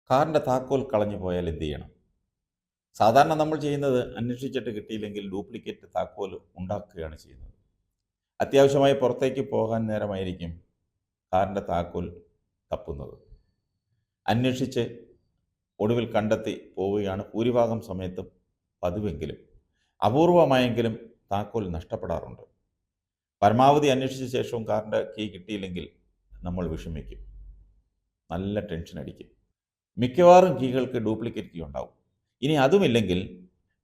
കാറിൻ്റെ താക്കോൽ കളഞ്ഞു പോയാൽ എന്ത് ചെയ്യണം? സാധാരണ നമ്മൾ ചെയ്യുന്നത് അന്വേഷിച്ചിട്ട് കിട്ടിയില്ലെങ്കിൽ ഡ്യൂപ്ലിക്കേറ്റ് താക്കോൽ ഉണ്ടാക്കുകയാണ് ചെയ്യുന്നത്. അത്യാവശ്യമായി പുറത്തേക്ക് പോകാൻ നേരമായിരിക്കും കാറിൻ്റെ താക്കോൽ തപ്പുന്നത്. അന്വേഷിച്ച് ഒടുവിൽ കണ്ടെത്തി പോവുകയാണ് ഭൂരിഭാഗം സമയത്തും പതിവെങ്കിലും. അപൂർവമായെങ്കിലും താക്കോൽ നഷ്ടപ്പെടാറുണ്ട്. പരമാവധി അന്വേഷിച്ച ശേഷവും കാറിൻ്റെ കീ കിട്ടിയില്ലെങ്കിൽ നമ്മൾ വിഷമിക്കും, നല്ല ടെൻഷൻ അടിക്കും. മിക്കവാറും കീകൾക്ക് ഡ്യൂപ്ലിക്കേറ്റ് കീ ഉണ്ടാവും. ഇനി അതുമില്ലെങ്കിൽ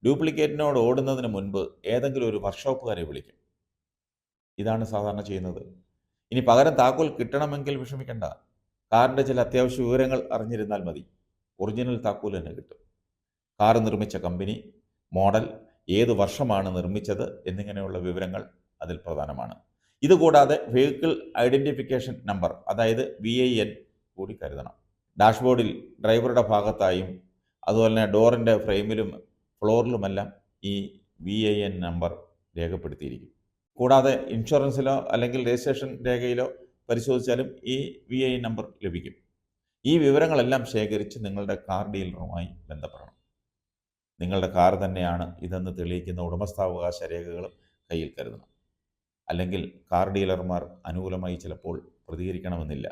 ഡ്യൂപ്ലിക്കേറ്റിനോട് ഓടുന്നതിന് മുൻപ് ഏതെങ്കിലും ഒരു വർക്ക്ഷോപ്പുകാരെ വിളിക്കും. ഇതാണ് സാധാരണ ചെയ്യുന്നത്. ഇനി പകരം താക്കോൽ കിട്ടണമെങ്കിൽ വിഷമിക്കേണ്ട. കാറിൻ്റെ ചില അത്യാവശ്യ വിവരങ്ങൾ അറിഞ്ഞിരുന്നാൽ മതി. ഒറിജിനൽ താക്കോൽ തന്നെ കിട്ടും. കാർ നിർമ്മിച്ച കമ്പനി, മോഡൽ, ഏത് വർഷമാണ് നിർമ്മിച്ചത് എന്നിങ്ങനെയുള്ള വിവരങ്ങൾ അതിൽ പ്രധാനമാണ്. ഇതുകൂടാതെ വെഹിക്കിൾ ഐഡൻറ്റിഫിക്കേഷൻ നമ്പർ, അതായത് VIN കൂടി കരുതണം. ഡാഷ്ബോർഡിൽ ഡ്രൈവറുടെ ഭാഗത്തായും അതുപോലെ തന്നെ ഡോറിൻ്റെ ഫ്രെയിമിലും ഫ്ലോറിലുമെല്ലാം ഈ VIN നമ്പർ രേഖപ്പെടുത്തിയിരിക്കും. കൂടാതെ ഇൻഷുറൻസിലോ അല്ലെങ്കിൽ രജിസ്ട്രേഷൻ രേഖയിലോ പരിശോധിച്ചാലും ഈ VIN നമ്പർ ലഭിക്കും. ഈ വിവരങ്ങളെല്ലാം ശേഖരിച്ച് നിങ്ങളുടെ കാർ ഡീലറുമായി ബന്ധപ്പെടണം. നിങ്ങളുടെ കാർ തന്നെയാണ് ഇതെന്ന് തെളിയിക്കുന്ന ഉടമസ്ഥാവകാശ രേഖകളും കയ്യിൽ കരുതണം. അല്ലെങ്കിൽ കാർ ഡീലർമാർ അനുകൂലമായി ചിലപ്പോൾ പ്രതികരിക്കണമെന്നില്ല.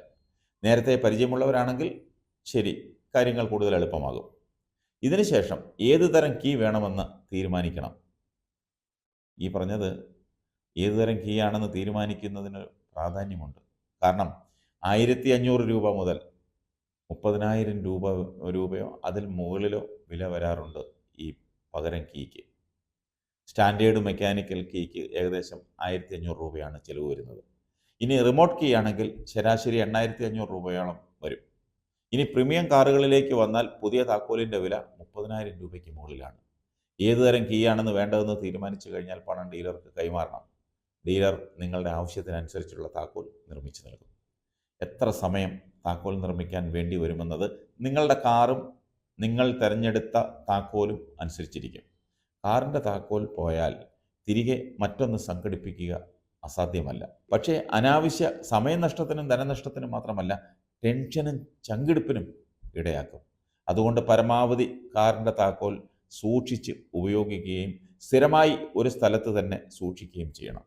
നേരത്തെ പരിചയമുള്ളവരാണെങ്കിൽ ശരി, കാര്യങ്ങൾ കൂടുതൽ എളുപ്പമാകും. ഇതിനുശേഷം ഏത് തരം കീ വേണമെന്ന് തീരുമാനിക്കണം. ഈ പറഞ്ഞത് ഏത് തരം കീ ആണെന്ന് തീരുമാനിക്കുന്നതിന് പ്രാധാന്യമുണ്ട്. കാരണം 1500 രൂപ മുതൽ 30,000 രൂപയോ അതിൽ മുകളിലോ വില വരാറുണ്ട് ഈ പകരം കീക്ക്. സ്റ്റാൻഡേർഡ് മെക്കാനിക്കൽ കീക്ക് ഏകദേശം 1500 രൂപയാണ് ചിലവ് വരുന്നത്. ഇനി റിമോട്ട് കീ ആണെങ്കിൽ ശരാശരി 8500 രൂപയോളം വരും. ഇനി പ്രീമിയം കാറുകളിലേക്ക് വന്നാൽ പുതിയ താക്കോലിൻ്റെ വില 30,000 രൂപയ്ക്ക് മുകളിലാണ്. ഏതുതരം കീ ആണെന്ന് വേണ്ടതെന്ന് തീരുമാനിച്ചു കഴിഞ്ഞാൽ പണം ഡീലർക്ക് കൈമാറണം. ഡീലർ നിങ്ങളുടെ ആവശ്യത്തിനനുസരിച്ചുള്ള താക്കോൽ നിർമ്മിച്ചു നൽകും. എത്ര സമയം താക്കോൽ നിർമ്മിക്കാൻ വേണ്ടി വരുമെന്നത് നിങ്ങളുടെ കാറും നിങ്ങൾ തിരഞ്ഞെടുത്ത താക്കോലും അനുസരിച്ചിരിക്കും. കാറിൻ്റെ താക്കോൽ പോയാൽ തിരികെ മറ്റൊന്ന് സംഘടിപ്പിക്കുക അസാധ്യമല്ല. പക്ഷേ അനാവശ്യ സമയനഷ്ടത്തിനും ധനനഷ്ടത്തിനും മാത്രമല്ല, ടെൻഷനും ചങ്കിടിപ്പിനും ഇടയാക്കും. അതുകൊണ്ട് പരമാവധി കാറിൻ്റെ താക്കോൽ സൂക്ഷിച്ച് ഉപയോഗിക്കുകയും സ്ഥിരമായി ഒരു സ്ഥലത്ത് തന്നെ സൂക്ഷിക്കുകയും ചെയ്യണം.